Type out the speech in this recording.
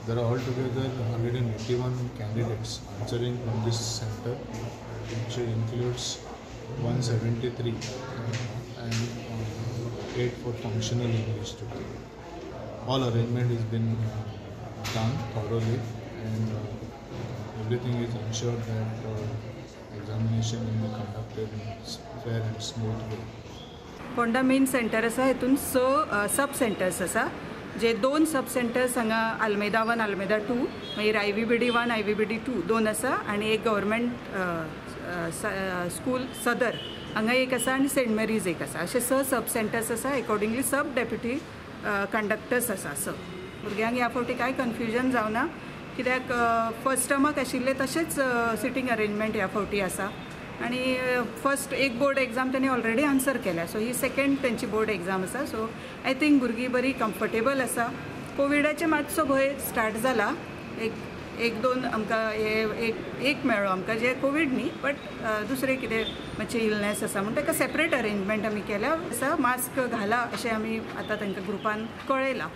There are altogether 181 candidates answering from this center, which includes 173 and 8 for functional English today. All arrangement has been done thoroughly, and everything is ensured that examination will be conducted in fair and smooth way. Phonda main centre आसा हितून सब centres आसा जे 2 सब centres हांगा आल्मेदा 1 आल्मेदा 2 मागीर IVBD 1 IVBD 2 2 आसा आनी एक government school सदर हांगा एक आसा आनी सेंट मेरीज एक आसा अशे सब सेंटर्स आसा अकॉर्डिंगली सब डेप्युटी कंडक्टर्स आसा भुरग्यांक ह्या फावटी कांय कन्फ्युजन जावना कित्याक फर्स्ट टर्माक आशिल्ले तशेंच सिटींग अरेंजमेंट ह्या फावटी आसा आणि फर्स्ट एक बोर्ड एग्जाम त्यांनी ऑलरेडी आन्सर केल्या सो ही सेकंड त्यांची बोर्ड एग्जाम आसा सो आय थिंक भुरगीं बरी कम्फर्टेबल आसा कोविडाचे मातसो भंय स्टार्ट जाला एक दोन आमकां एक मेळ्ळो आमकां जे कोविड न्ही बट दुसरे कितें मातशें इलनेस आसा म्हणून ताका सेपरेट अरेंजमेंट आमी केल्या आसा मास्क घाला अशें आमी आतां तांकां ग्रुपान कळयलां.